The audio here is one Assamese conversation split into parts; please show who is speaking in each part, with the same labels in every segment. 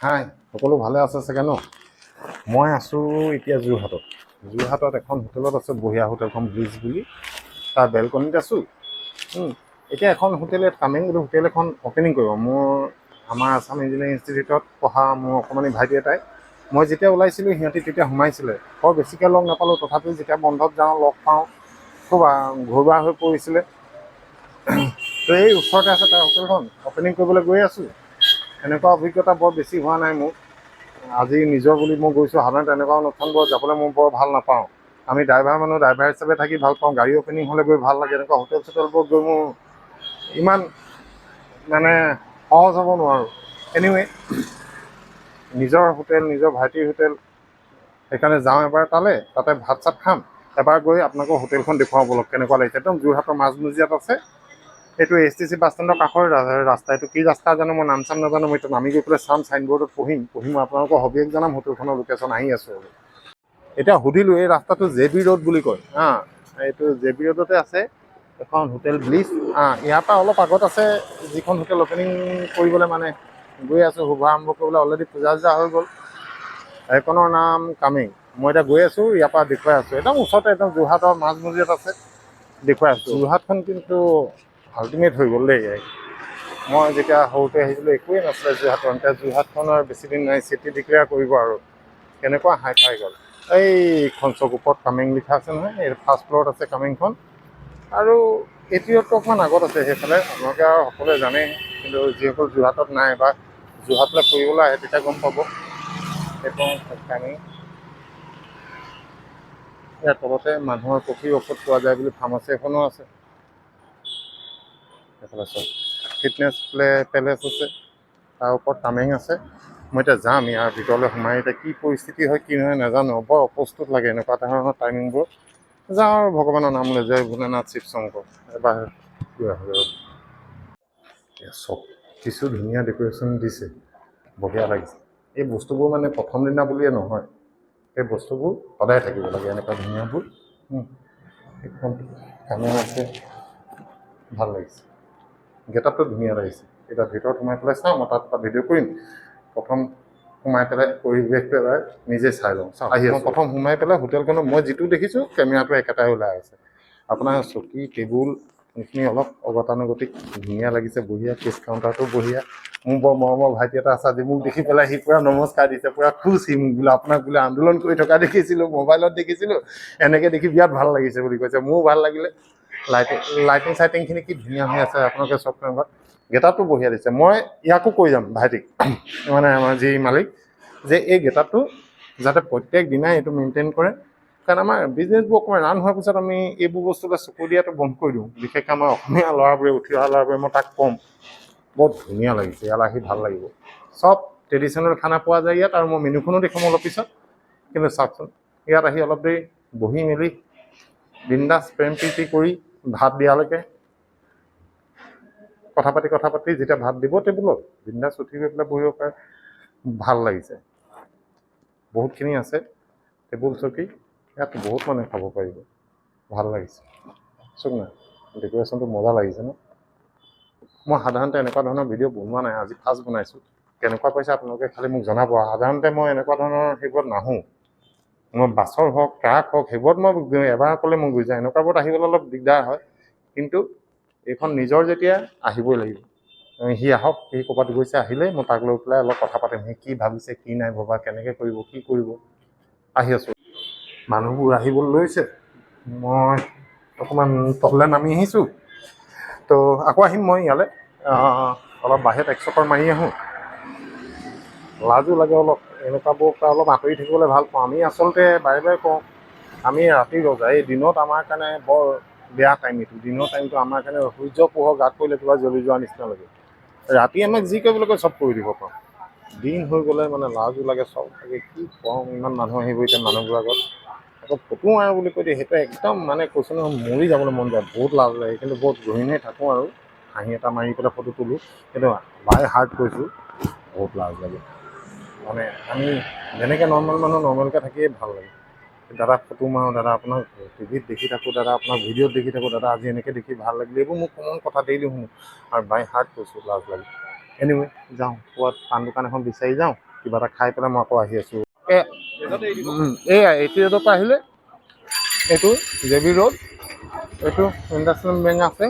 Speaker 1: হাই, সকলো ভালে আছে চাগে ন? মই আছোঁ এতিয়া যোৰহাটত এখন হোটেলত আছোঁ, বঢ়িয়া হোটেলখন ব্ৰিজ বুলি। তাৰ বেলকনিত আছোঁ। এতিয়া এখন কামিং বুলি হোটেল এখন অ'পেনিং কৰিব। আমাৰ আছাম ইঞ্জিনিয়াৰিং ইনষ্টিটিউটত পঢ়া মোৰ অকণমানি ভাইটি এটাই, মই যেতিয়া ওলাইছিলোঁ সিহঁতি তেতিয়া সোমাইছিলে। বৰ বেছিকৈ লগ নাপালোঁ, তথাপিও যেতিয়া বন্ধত যাওঁ লগ পাওঁ, খুব ঘৰুৱা হৈ পৰিছিলে। তো এই ওচৰতে আছে তাৰ হোটেলখন, অ'পেনিং কৰিবলৈ গৈ আছোঁ। এনেকুৱা অভিজ্ঞতা বৰ বেছি হোৱা নাই মোৰ। আজি নিজৰ বুলি মই গৈছোঁ। সাধাৰণতে এনেকুৱা অনুষ্ঠানবোৰত যাবলৈ মই বৰ ভাল নাপাওঁ। আমি ড্ৰাইভাৰ মানুহ, ড্ৰাইভাৰ হিচাপে থাকি ভাল পাওঁ। গাড়ী অ'পেনিং হ'লে গৈ ভাল লাগে। এনেকুৱা হোটেল চোটেলবোৰত গৈ মোৰ ইমান মানে সহজ হ'ব নোৱাৰোঁ। এনিৱে নিজৰ হোটেল, নিজৰ ভাইটিৰ হোটেল, সেইকাৰণে যাওঁ এবাৰ তাতে ভাত চাত খাম। এবাৰ গৈ আপোনালোকৰ হোটেলখন দেখুৱাওঁ বলক, কেনেকুৱা লাগিছে। একদম যোৰহাটৰ মাজমজিয়াত আছে। এইটো STC বাছ ষ্টেণ্ডৰ কাষৰ ৰাস্তা। এইটো কি ৰাস্তা জানো, মই নাম চাম নাজানো। মই নামি গৈ পেলাই চাম, চাইনবৰ্ডত পঢ়িম আপোনালোকৰ সবিশেষ জনাম। হোটেলখনৰ লোকেশ্যন আহি আছোঁ আৰু এতিয়া সুধিলোঁ, এই ৰাস্তাটো JB ৰোড বুলি কয়। এইটো JB ৰোডতে আছে এখন হোটেল ব্লিচ। ইয়াৰ পৰা অলপ আগত আছে যিখন হোটেল অ'পেনিং কৰিবলৈ মানে গৈ আছোঁ, শুভাৰম্ভ কৰিবলৈ। অলৰেডি পূজা হৈ গ'ল। এইখনৰ নাম কামিং। মই এতিয়া গৈ আছোঁ, ইয়াৰ পৰা দেখুৱাই আছোঁ। একদম ওচৰতে, একদম যোৰহাটৰ মাজমজিয়াত আছে, দেখুৱাই আছোঁ। যোৰহাটখন কিন্তু আল্টিমেট হৈ গ'ল দেই। মই যেতিয়া সৰুতে আহিছিলোঁ একোৱেই নাছিলে যোৰহাটৰ। এতিয়া যোৰহাটখনৰ বেছি দিন নাই, চিটি ডিক্লেয়াৰ কৰিব আৰু কেনেকুৱা হাই ফাই গ'ল। এইখন চক ওপৰত কামিং লিখা আছে নহয়, এই ফাৰ্ষ্ট ফ্ল'ৰত আছে কামিংখন। আৰু এটিঅ'তকৈ অকণমান আগত আছে সেইফালে। আপোনালোকে আৰু সকলোৱে জানেই, কিন্তু যিসকল যোৰহাটত নাই বা যোৰহাটলৈ ফুৰিবলৈ আহে তেতিয়া গম পাব। সেইখন কামিং। ইয়াৰ তলতে মানুহৰ কফিৰ ঔষধ পোৱা যায় বুলি ফাৰ্মাচী এখনো আছে। সেইফালে চব ফিটনেছ পেলেচ আছে, তাৰ ওপৰত কামিং আছে। মই এতিয়া যাম ইয়াৰ ভিতৰলৈ সোমাই। এতিয়া কি পৰিস্থিতি হয় কি নহয় নাজানো, বৰ অপ্ৰস্তুত লাগে এনেকুৱা ধৰণৰ টাইমিংবোৰ। যাওঁ আৰু ভগৱানৰ নাম লৈ, জয় ভোলেনাথ শিৱ শংকৰ। এবাৰ গৈ আহোঁ। চব কিছু ধুনীয়া ডেক'ৰেশ্যন দিছে, বঢ়িয়া লাগিছে। এই বস্তুবোৰ মানে প্ৰথম দিনা বুলিয়ে নহয়, এই বস্তুবোৰ সদায় থাকিব লাগে এনেকুৱা ধুনীয়াবোৰ। এইখন কামিং আছে, ভাল লাগিছে। গেটআপটো ধুনীয়া লাগিছে। এতিয়া ভিতৰত সোমাই পেলাই চাওঁ, মই তাত ভিডিঅ' কৰিম। প্ৰথম সোমাই পেলাই পৰিৱেশটো এবাৰ নিজে চাই লওঁ। আহি মই প্ৰথম সোমাই পেলাই হোটেলখনত মই যিটো দেখিছোঁ, কেমেৰাটো একেটাই ওলাই আছে। আপোনাৰ চকী টেবুল এইখিনি অলপ অগতানুগতিক, ধুনীয়া লাগিছে, বঢ়িয়া। কেছ কাউণ্টাৰটো বঢ়িয়া। মোৰ বৰ মৰমৰ ভাইটি এটা আছে, আজি মোক দেখি পেলাই সি পূৰা নমস্কাৰ দিছে, পূৰা খুচ। সি মোক বোলে আপোনাক বোলে আন্দোলন কৰি থকা দেখিছিলোঁ, মোবাইলত দেখিছিলোঁ, এনেকৈ দেখি বিৰাট ভাল লাগিছে বুলি কৈছে। মোৰো ভাল লাগিলে। লাইটিং চাইটিংখিনি কি ধুনীয়া হৈ আছে, আপোনালোকে চব টাইমত। গেটআপটো বঢ়িয়া দিছে। মই ইয়াকো কৈ যাম ভাইটিক, মানে আমাৰ যি মালিক, যে এই গেটআপটো যাতে প্ৰত্যেক দিনাই এইটো মেইনটেইন কৰে। কাৰণ আমাৰ বিজনেছবোৰ অকণমান ৰান হোৱাৰ পিছত আমি এইবোৰ বস্তুলৈ চকু দিয়াটো বন্ধ কৰি দিওঁ। বিশেষকৈ আমাৰ অসমীয়া ল'ৰাবোৰে, উঠি অহা ল'ৰাবোৰে। মই তাক ক'ম, বৰ ধুনীয়া লাগিছে, ইয়াত আহি ভাল লাগিব। চব ট্ৰেডিশ্যনেল খানা পোৱা যায় ইয়াত। আৰু মই মেনুখনো দেখুৱাম অলপ পিছত। কিন্তু চাওকচোন, ইয়াত আহি অলপ দেৰি বহি মেলি বিন্দাছ প্ৰেম প্ৰীতি কৰি ভাত দিয়ালৈকে কথা পাতি যেতিয়া ভাত দিব টেবুলত, বিন্দাছ উঠি গৈ পেলাই বহিব পাৰে। ভাল লাগিছে। বহুতখিনি আছে টেবুল চকী, ইয়াত বহুত মানুহে খাব পাৰিব। ভাল লাগিছে। চোক নাই, ডেক'ৰেশ্যনটো মজা লাগিছে ন? মই সাধাৰণতে এনেকুৱা ধৰণৰ ভিডিঅ' বনোৱা নাই, আজি ফাৰ্ষ্ট বনাইছোঁ। কেনেকুৱা পাইছে আপোনালোকে খালি মোক জনাব। সাধাৰণতে মই এনেকুৱা ধৰণৰ সেইবোৰত নাহোঁ। মই বাছৰ হওক, ট্ৰাক হওক, সেইবোৰত মই এবাৰ ক'লে মই গুচি যাওঁ। এনেকুৱাবোৰত আহিবলৈ অলপ দিগদাৰ হয়। কিন্তু এইখন নিজৰ যেতিয়া, আহিবই লাগিব। সি আহক, সি ক'ৰবাত গৈছে, আহিলে মই তাক লৈ পেলাই অলপ কথা পাতিম। সি কি ভাবিছে, কি নাই ভবা, কেনেকৈ কৰিব, কি কৰিব। আহি আছোঁ। মানুহবোৰ আহিবলৈ লৈছে, মই অকণমান তললৈ নামি আহিছোঁ। তো আকৌ আহিম মই ইয়ালৈ। অলপ বাহিৰত এক চক্কৰ মাৰি আহোঁ। লাজো লাগে অলপ, এনেকুৱাবোৰৰ পৰা অলপ আঁতৰি থাকিবলৈ ভাল পাওঁ। আমি আচলতে বাৰে বাৰে কওঁ, আমি ৰাতি ৰজা। এই দিনত আমাৰ কাৰণে বৰ বেয়া টাইম এইটো। দিনৰ টাইমটো আমাৰ কাৰণে সূৰ্য পোহৰ গাত পৰিলে কিবা জ্বলি যোৱাৰ নিচিনা লাগে। ৰাতি আমাক যি কৰিবলৈ কয় চব কৰি দিব পাৰোঁ। দিন হৈ গ'লে মানে লাজো লাগে, চব লাগে। কি কওঁ, ইমান মানুহ আহিব এতিয়া মানুহবোৰৰ আগত আকৌ ফটো মাৰোঁ বুলি কৈ দিয়ে। সেইটো একদম মানে কৈছোঁ নহয়, মৰি যাবলৈ মন যায়। বহুত লাজ লাগে। কিন্তু বহুত গহীন হৈ থাকোঁ আৰু হাঁহি এটা মাৰি পেলাই ফটো তোলোঁ। কিন্তু বাই হাৰ্ট কৈছোঁ, বহুত লাজ লাগে। মানে আমি যেনেকৈ নৰ্মেল মানুহ, নৰ্মেলকৈ থাকিয়ে ভাল লাগে। দাদা ফটো মাৰোঁ, দাদা আপোনাক টিভিত দেখি থাকোঁ, দাদা আপোনাক ভিডিঅ'ত দেখি থাকোঁ, দাদা আজি এনেকৈ দেখি ভাল লাগিলে। এইবোৰ মোক কমন কথা ডেইলি শুনো। আৰু বাই হাৰ্ট কৈছোঁ, লাজ লাগে। এনিৱে যাওঁ, ক'ৰবাত পাণ দোকান এখন বিচাৰি যাওঁ, কিবা এটা খাই পেলাই মই আকৌ আহি আছোঁ। এয়া 80 ৰোডৰ পৰা আহিলে এইটো জেবি ৰোড, এইটো ইণ্ডাষ্ট্ৰিয়েল বেংক আছে।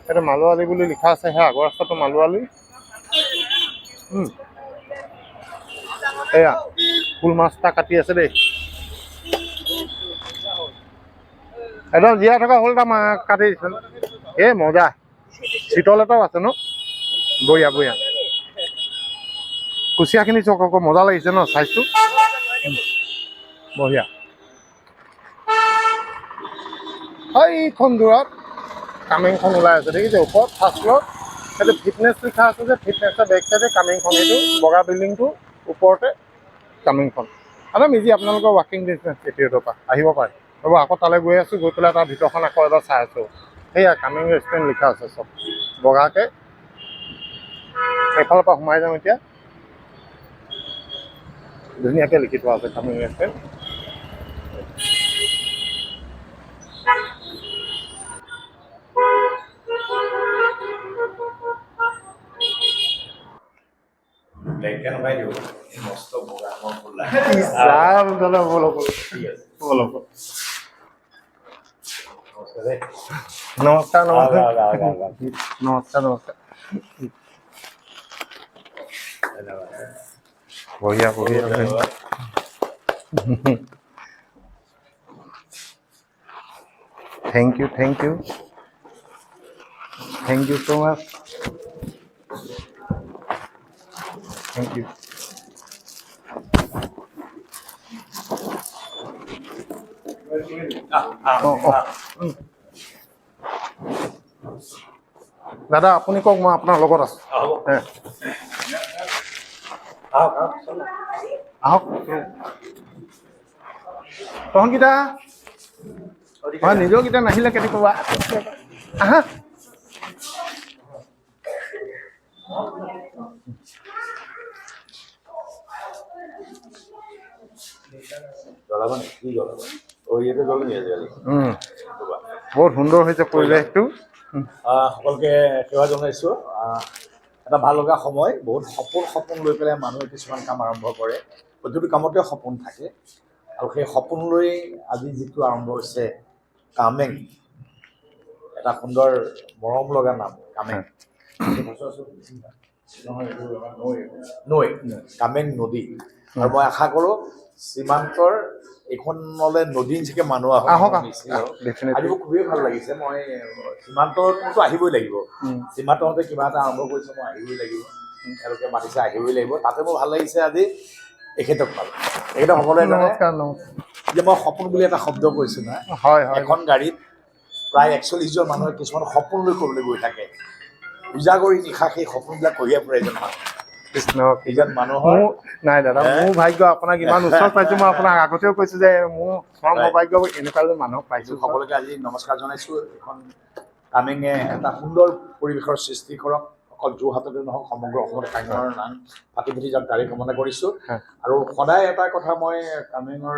Speaker 1: এইটো মালোৱালি বুলি লিখা আছে, সেই আগৰ ৰাস্তাটো মালোৱালি। এয়া ফুল মাছ এটা কাটি আছে দেই, একদম জীয়াই থকা হ'ল এটা কাটি দিছে। এই মজা, চিতল এটাও আছে ন, বঢ়িয়া বঢ়িয়া। কুচিয়াখিনি চাওক আকৌ, মজা লাগিছে ন চাইজটো, বঢ়িয়া। এইখন দূৰত কামেংখন ওলাই আছে দেখিছে, ওপৰত ফাৰ্ষ্ট ফ্ল'ৰ। সেইটো ফিটনেছ লিখা আছে যে, ফিটনেছৰ বেক চাইডে কামেংখন, এইটো বগা বিল্ডিংটো ওপৰতে কামেংখন। একদম ইজি, আপোনালোকৰ ৱাকিং ডিষ্টেঞ্চ 80 ৰোডৰ পৰা আহিব পাৰে। ৰ'ব আকৌ তালৈ গৈ আছোঁ, গৈ পেলাই তাৰ ভিতৰখন আকৌ এবাৰ চাই আছোঁ। সেয়া কামিং ৰেষ্টুৰেণ্ট লিখা আছে চব বগাকৈ। সেইফালৰ পৰা সোমাই যাওঁ এতিয়া, ধুনীয়াকৈ লিখি থোৱা আছে কামিং ৰেষ্টুৰেণ্ট। নমস্কাৰ নমস্কাৰ নমস্কাৰ নমস্কাৰ। বঢ়িয়া বঢ়িয়া। Thank you thank you thank you so' much, thank you. দাদা আপুনি কওক, মই আপোনাৰ লগত আছোঁ। আহক তহঁতকেইটা, হয় নিজৰকেইটা নাহিলে কেতি ক'বা। আহা বহুত সুন্দৰ হৈছে পৰিৱেশটো।
Speaker 2: সকলোকে সেৱা জনাইছোঁ। এটা ভাল লগা সময়, বহুত সপোন লৈ পেলাই মানুহে কিছুমান কাম আৰম্ভ কৰে। প্ৰতিটো কামতে সপোন থাকে, আৰু সেই সপোন লৈ আজি যিটো আৰম্ভ হৈছে কামেং, এটা সুন্দৰ মৰম লগা নাম কামেং। নৈ, কামেং নদী। আৰু মই আশা কৰোঁ সীমান্তৰ এইখনলৈ নদী নিচিনাকৈ মানুহ আহক। আজি মোৰ খুবেই ভাল লাগিছে। মই সীমান্ততো আহিবই লাগিব, সীমান্ততে কিবা এটা আৰম্ভ কৰিছে, মই আহিবই লাগিব। তেওঁলোকে মাতিছে, আহিবই লাগিব। তাতে মোৰ ভাল লাগিছে আজি এখেতক পালোঁ। এখেতক সকলোৱে জানে যে মই সপোন বুলি এটা শব্দ কৈছোঁ না, এখন গাড়ীত প্ৰায় 41জন মানুহে কিছুমান সপোন লৈ ক'বলৈ গৈ থাকে। উজাগৰি নিশা সেই সপোনবিলাক কঢ়িয়াই ফুৰে এজন মানুহ।
Speaker 1: মানুহৰ নাই দাদা, মোৰ ভাগ্য আপোনাক ইমান ওচৰত পাইছোঁ। মই আপোনাক আগতেও কৈছোঁ যে মোৰ সৌভাগ্য এনেকুৱা যে মানুহক পাইছোঁ।
Speaker 2: সকলোকে আজি নমস্কাৰ জনাইছোঁ। এখন কামেঙে এটা সুন্দৰ পৰিৱেশৰ সৃষ্টি কৰক, অকল যোৰহাটতে নহওক সমগ্ৰ অসমতে কামেঙৰ নাম পাতি পুতি যাওক তাৰে কামনা কৰিছোঁ। আৰু সদায় এটা কথা, মই কামেঙৰ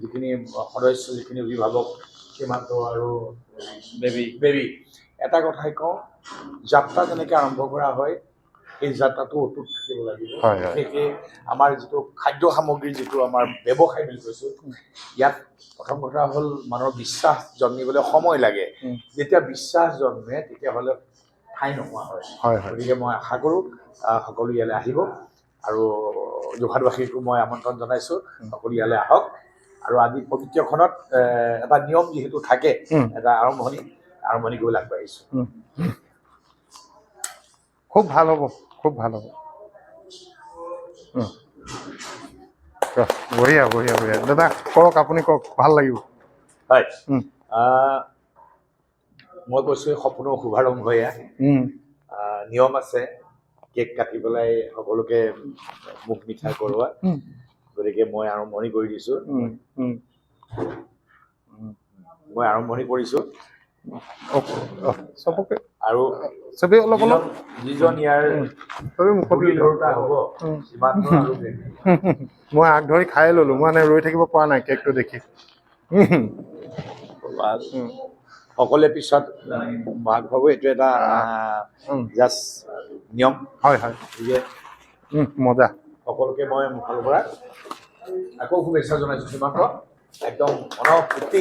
Speaker 2: যিখিনি সদস্য, যিখিনি অভিভাৱক, সীমান্ত আৰু বেবী এটা কথাই কওঁ, যাত্ৰা যেনেকৈ আৰম্ভ কৰা হয় এই যাত্ৰাটো অটুট থাকিব লাগিব। বিশেষকৈ আমাৰ যিটো খাদ্য সামগ্ৰীৰ যিটো আমাৰ ব্যৱসায় বুলি কৈছোঁ, ইয়াত প্ৰথম কথা হ'ল মানুহৰ বিশ্বাস জন্মিবলৈ সময় লাগে। যেতিয়া বিশ্বাস জন্মে তেতিয়াহ'লে ঠাই নোহোৱা হয়। গতিকে মই আশা কৰোঁ সকলো ইয়ালৈ আহিব, আৰু যোৰহাটবাসীকো মই আমন্ত্ৰণ জনাইছোঁ, সকলো ইয়ালৈ আহক। আৰু আজি পবিত্ৰখনত এটা নিয়ম যিহেতু থাকে, এটা আৰম্ভণি কৰিবলৈ আগবাঢ়িছোঁ।
Speaker 1: খুব ভাল হ'ব, খুব ভাল হ'ব। বঢ়িয়া বঢ়িয়া বঢ়িয়া। দাদা কওক, আপুনি কওক, ভাল লাগিব।
Speaker 2: হয়, মই কৈছোঁ সপোনৰ শুভাৰম্ভ। এয়া নিয়ম আছে, কেক কাটি পেলাই সকলোকে মুখ মিঠাই কৰোৱা। গতিকে মই আৰম্ভণি কৰি দিছোঁ।
Speaker 1: চবকে
Speaker 2: আৰু
Speaker 1: চবেই অলপ অলপ
Speaker 2: যিজন ইয়াৰ হ'ব,
Speaker 1: মই আগ ধৰি খাই ল'লোঁ, মই ৰৈ থাকিব পৰা নাই কেকটো দেখি।
Speaker 2: সকলোৱে পিছত ভাগ হ'ব, এইটো এটা জাষ্ট নিয়ম।
Speaker 1: হয় হয়, মজা।
Speaker 2: সকলোকে মই মোৰ ফালৰ পৰা আকৌ শুভেচ্ছা জনাইছোঁ সীমান্ত একদম মনৰ ফূৰ্তি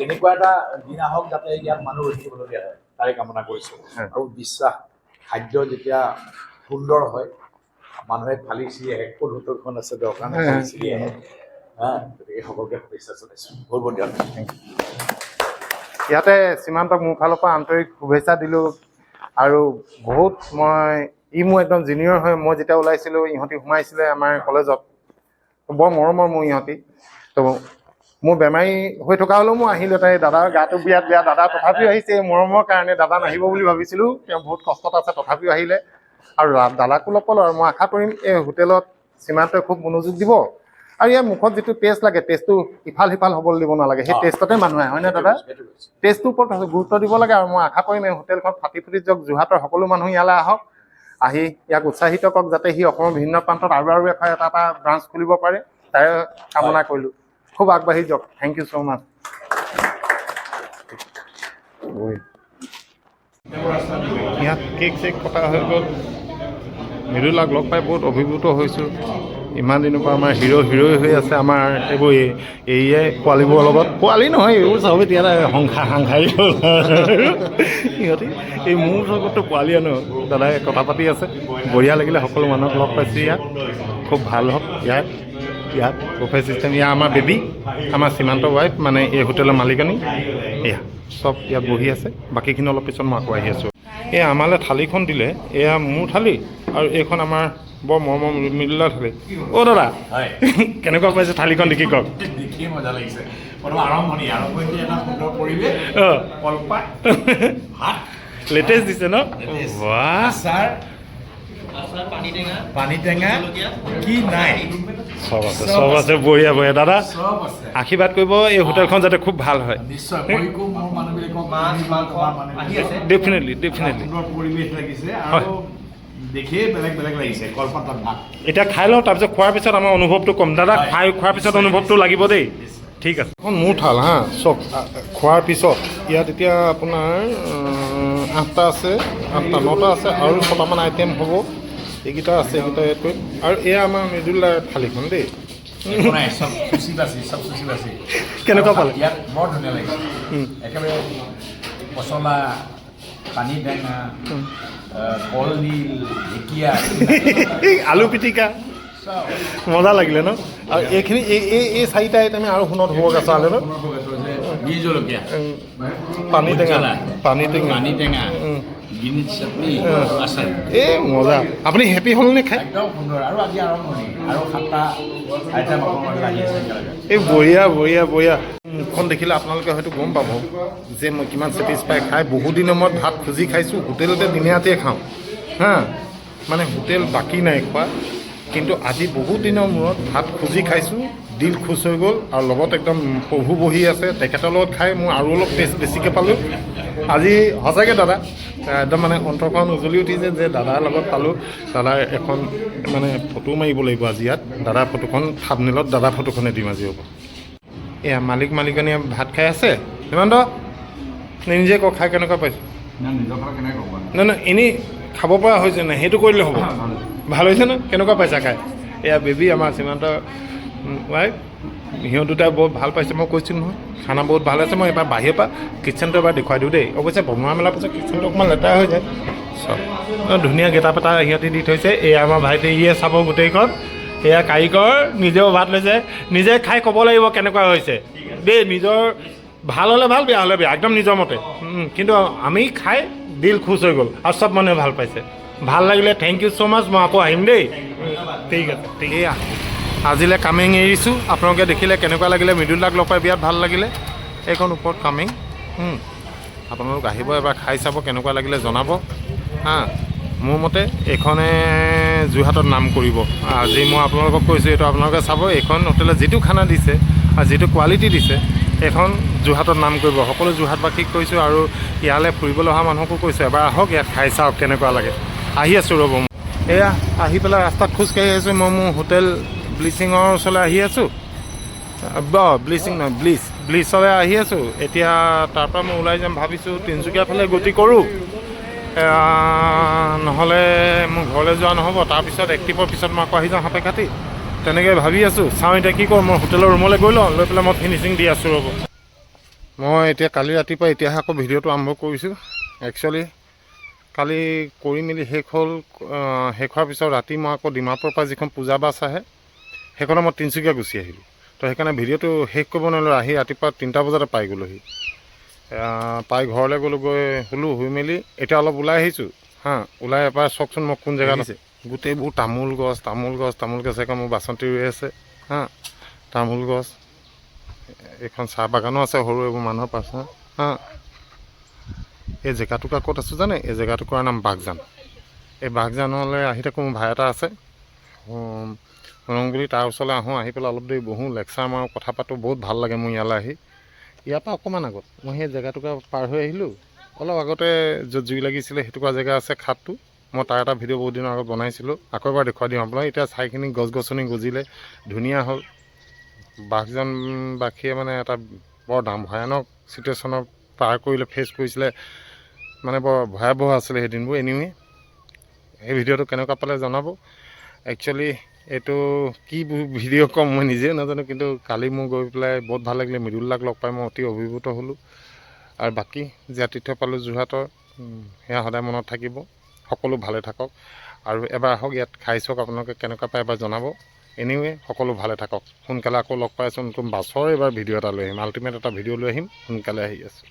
Speaker 2: এনেকুৱা এটা দিন আহক যাতে ইয়াত মানুহ ৰৈ থাকিবলগীয়া হয় তাৰে কামনা কৰিছোঁ আৰু বিশ্বাস খাদ্য যেতিয়া সুন্দৰ হয় মানুহে ফালি চিৰি আহে ক'ত হোটেলখন আছে দৰকাৰ নাই ফালি চিৰি আহে গতিকে সকলোকে শুভেচ্ছা জনাইছোঁ বহুত বহুত ধন্যবাদ
Speaker 1: ইয়াতে সীমান্তক মোৰ ফালৰ পৰা আন্তৰিক শুভেচ্ছা দিলোঁ আৰু বহুত মোৰ একদম জুনিয়ৰ হয় মই যেতিয়া ওলাইছিলোঁ ইহঁতি সোমাইছিলে আমাৰ কলেজত বৰ মৰমৰ মোৰ ইহঁতি তো মোৰ বেমাৰী হৈ থকা হ'লেও মই আহিলোঁ তাই দাদাৰ গাটো বিৰাট বেয়া দাদা তথাপিও আহিছে মৰমৰ কাৰণে দাদা নাহিব বুলি ভাবিছিলোঁ তেওঁ বহুত কষ্টত আছে তথাপিও আহিলে আৰু দাদাকো লগ পালোঁ আৰু মই আশা কৰিম এই হোটেলত সীমান্তই খুব মনোযোগ দিব আৰু ইয়াৰ মুখত যিটো টেষ্ট লাগে টেষ্টটো ইফাল সিফাল হ'বলৈ দিব নালাগে সেই টেষ্টতে মানুহ আহে হয়নে দাদা টেষ্টটোৰ ওপৰত গুৰুত্ব দিব লাগে আৰু মই আশা কৰিম এই হোটেলখন ফাটি ফুটি যাওক যোৰহাটৰ সকলো মানুহ ইয়ালৈ আহক আহি ইয়াক উৎসাহিত কৰক যাতে সি অসমৰ বিভিন্ন প্ৰান্তত আৰু এটা ব্ৰাঞ্চ খুলিব পাৰে তাৰে কামনা কৰিলোঁ খুব আগবাঢ়ি যাওক থেংক ইউ ছ' মাছ ইয়াত কেক চেক কটা হৈ গ'ল মৃদুলাক লগ পাই বহুত অভিভূত হৈছোঁ ইমান দিনৰ পৰা আমাৰ হিৰ'ই হৈ আছে আমাৰ এইবোৰ এইয়ে পোৱালিবোৰৰ লগত পোৱালি নহয় এইবোৰ চব এতিয়া সাংসাৰিক হ'ল সিহঁতি এই মোৰ লগততো পোৱালি আনো দাদাই কথা পাতি আছে বঢ়িয়া লাগিলে সকলো মানুহক লগ পাইছোঁ ইয়াত খুব ভাল হওক ইয়াত বুফে চিষ্টেম ইয়াৰ আমাৰ বেবী আমাৰ সীমান্ত ৱাইফ মানে এই হোটেলৰ মালিকনী এয়া চব ইয়াত বহি আছে বাকীখিনি অলপ পিছত মই আকৌ আহি আছোঁ এই আমালৈ থালিখন দিলে এয়া মোৰ থালি আৰু এইখন আমাৰ বৰ মৰমৰ মৃদুলা থালি অ' দাদা কেনেকুৱা পাইছে থালিখন দেখি কওক
Speaker 2: দেখিয়ে মজা লাগিছে আৰম্ভণিতে এটা সুন্দৰ পৰিৱেশ কলপাত ভাত
Speaker 1: লেটেষ্ট দিছে ন বাহ
Speaker 2: পানী টেঙা কি নাই
Speaker 1: চব আছে বঢ়িয়া দাদা আশীৰ্বাদ কৰিব এই হোটেলখন যাতে খুব ভাল হয় ডেফিনেটলি
Speaker 2: পৰিৱেশ লাগিছে আৰু দেখিয়ে বেলেগ লাগিছে কলপাতৰ ভাত
Speaker 1: এতিয়া খাই লওঁ তাৰপিছত খোৱাৰ পিছত আমাৰ অনুভৱটো কম দাদা খোৱাৰ পিছত অনুভৱটো লাগিব দেই ঠিক আছে এখন মোৰ থাল হা চব খোৱাৰ পিছত ইয়াত এতিয়া আপোনাৰ 8টা আছে 8টা 9টা আছে আৰু 6টামান আইটেম হ'ব এইকেইটা আছে এইকেইটা এড কৰিম আৰু এয়া আমাৰ মৃদুলাৰ থালিখন দেই কেনেকুৱা পালে
Speaker 2: ইয়াত বৰ ধুনীয়া লাগিছে একেবাৰে পচলা পানী টেঙা কলডিল ঢেকীয়া
Speaker 1: আলু পিটিকা মজা লাগিলে ন আৰু এইখিনি এই 4টা আইটেমে আৰু সোণত হ'ব চালে ন
Speaker 2: জলকীয়া
Speaker 1: পানী টেঙা এই মজা আপুনি হেপী হ'লনে খাই
Speaker 2: একদম সুন্দৰ আৰু আজি আৰম্ভণি আৰু 7টা আইটেম লাগি আছে
Speaker 1: এই বঢ়িয়া মুখখন দেখিলে আপোনালোকে হয়তো গম পাব যে মই কিমান ছেটিছফাই খাই বহু দিনৰ মূৰত ভাত খুজি খাইছোঁ হোটেলতে দিনে ৰাতিয়ে খাওঁ হা মানে হোটেল বাকী নাই খোৱা কিন্তু আজি বহুত দিনৰ মূৰত ভাত খুজি খাইছোঁ দিল খুচ হৈ গ'ল আৰু লগত একদম প্ৰভু বহি আছে তেখেতৰ লগত খাই মই আৰু অলপ টেষ্ট বেছিকৈ পালোঁ আজি সঁচাকৈ দাদা একদম মানে অন্তৰখন উজলি উঠিছে যে দাদাৰ লগত পালোঁ দাদাৰ এখন মানে ফটো মাৰিব লাগিব আজি ইয়াত দাদাৰ ফটোখন থাম্বনেইলত দাদাৰ ফটোখনে দিম আজি হ'ব এয়া মালিকনীয়ে ভাত খাই আছে সীমান্ত নিজে কওক খাই কেনেকুৱা পাইছোঁ নহয় এনেই খাব পৰা হৈছে নাই সেইটো কৰিলে হ'ব ভাল হৈছে ন কেনেকুৱা পাইছা খাই এয়া বেবী আমাৰ সীমান্ত ৱাইফ সিহঁত দুটাই বহুত ভাল পাইছে মই কৈছোঁ নহয় খানা বহুত ভাল আছে মই এবাৰ বাহিৰৰ পৰা কিটচেনটো এবাৰ দেখুৱাই দিওঁ দেই অৱশ্যে বনোৱা মেলাৰ পিছত কিটচেনটো অকণমান লেতেৰা হৈ যায় চব ধুনীয়া গেটা পেটা সিহঁতি দি থৈছে এয়া আমাৰ ভাইটি ইয়ে চাব গোটেইখন এয়া কাৰিকৰ নিজেও ভাত লৈছে নিজে খাই ক'ব লাগিব কেনেকুৱা হৈছে দেই নিজৰ ভাল হ'লে ভাল বেয়া হ'লে বেয়া একদম নিজৰ মতে কিন্তু আমি খাই দিল খুচ হৈ গ'ল আৰু চব মানুহে ভাল পাইছে ভাল লাগিলে থেংক ইউ ছ' মাছ মই আকৌ আহিম দেই ঠিক আছে ঠিকেই আজিলৈ কামেং এৰিছোঁ আপোনালোকে দেখিলে কেনেকুৱা লাগিলে মৃদুলাক লগ পাই বিৰাট ভাল লাগিলে এইখন ওপৰত কামেং আপোনালোক আহিব এবাৰ খাই চাব কেনেকুৱা লাগিলে জনাব হা মোৰ মতে এইখনে যোৰহাটত নাম কৰিব আজি মই আপোনালোকক কৈছোঁ এইটো আপোনালোকে চাব এইখন হোটেলত যিটো খানা দিছে আৰু যিটো কোৱালিটি দিছে এইখন যোৰহাটত নাম কৰিব সকলো যোৰহাটবাসীক কৈছোঁ আৰু ইয়ালৈ ফুৰিবলৈ অহা মানুহকো কৈছোঁ এবাৰ আহক ইয়াত খাই চাওক কেনেকুৱা লাগে আহি আছোঁ ৰ'ব এয়া আহি পেলাই ৰাস্তাত খোজকাঢ়ি আছোঁ মই মোৰ হোটেল ব্লিচিঙৰ ওচৰলৈ আহি আছোঁ ব্লিচিং নহয় ব্লিচলৈ আহি আছোঁ এতিয়া তাৰপৰা মই ওলাই যাম ভাবিছোঁ তিনিচুকীয়াৰ ফালে গতি কৰোঁ নহ'লে মোৰ ঘৰলৈ যোৱা নহ'ব, তাৰপিছত এক্টিভৰ পিছত মই আকৌ আহি যাওঁ সাপে কাটি। তেনেকৈ ভাবি আছোঁ, চাওঁ এতিয়া কি কৰোঁ। মই হোটেলৰ ৰুমলৈ গৈ লওঁ, লৈ পেলাই মই ফিনিচিং দি আছোঁ ৰ'ব। মই এতিয়া কালি ৰাতিপুৱা এতিয়াহে আকৌ ভিডিঅ'টো আৰম্ভ কৰিছোঁ। একচুৱেলি কালি কৰি মেলি শেষ হ'ল। শেষ হোৱাৰ পিছত ৰাতি মই আকৌ ডিমাপুৰৰ পৰা যিখন পূজা বাছ আহে সেইখনত মই তিনিচুকীয়া গুচি আহিলোঁ। তো সেইকাৰণে ভিডিঅ'টো শেষ কৰিব নোৱাৰিলোঁ। আহি ৰাতিপুৱা 3টা বজাতে পাই গ'লোহি। পাই ঘৰলৈ গ'লোঁ, গৈ শুই মেলি এতিয়া অলপ ওলাই আহিছোঁ। ওলাই এবাৰ চাওকচোন মই কোন জেগাত আছে। গোটেইবোৰ তামোল গছ এখন মোৰ বাচন্তি ৰৈ আছে। তামোল গছ, এইখন চাহ বাগানো আছে সৰু, এইবোৰ মানুহৰ পাৰ্চনেল। এই জেগাটুকুৰা ক'ত আছোঁ জানে? এই জেগাটুকুৰাৰ নাম বাগজান। এই বাগজানলৈ আহি থাকোঁ। মোৰ ভাই এটা আছে বুলি, তাৰ ওচৰলৈ আহোঁ, আহি পেলাই অলপ দেৰি বহোঁ, লেকচাৰ মাৰোঁ, কথা পাতোঁ। বহুত ভাল লাগে মোৰ ইয়ালৈ আহি। ইয়াৰ পৰা অকণমান আগত মই সেই জেগাটুকুৰা পাৰ হৈ আহিলোঁ। অলপ আগতে য'ত জুই লাগিছিলে সেইটুকুৰা জেগা আছে, খাটটো। মই তাৰ এটা ভিডিঅ' বহুত দিনৰ আগত বনাইছিলোঁ, আকৌ এবাৰ দেখুৱাই দিওঁ আপোনাক। এতিয়া ঠাইখিনি গছ গছনি গজিলে ধুনীয়া হ'ল। বাগজানবাসীয়ে মানে এটা বৰ ভয়ানক চিটুৱেশ্যনৰ পাৰ কৰিলে, ফেচ কৰিছিলে, মানে বৰ ভয়াৱহ আছিলে সেই দিনবোৰ। এনিৱে এই ভিডিঅ'টো কেনেকুৱা পালে জনাব। একচুৱেলি এইটো কি ভিডিঅ' ক'ম মই নিজেও নাজানো, কিন্তু কালি মোৰ গৈ পেলাই বহুত ভাল লাগিলে। মৃদুলদাক লগ পাই মই অতি অভিভূত হ'লোঁ। আৰু বাকী যে আতিথ্য পালোঁ যোৰহাটৰ, সেয়া সদায় মনত থাকিব। সকলো ভালে থাকক আৰু এবাৰ আহক, ইয়াত খাই চাওক, আপোনালোকে কেনেকুৱা পায় এবাৰ জনাব। এনিৱে সকলো ভালে থাকক। সোনকালে আকৌ লগ পাই আছোঁ নতুন বাছৰ এইবাৰ ভিডিঅ' এটা লৈ আহিম, আল্টিমেট এটা ভিডিঅ' লৈ আহিম। সোনকালে আহি আছোঁ।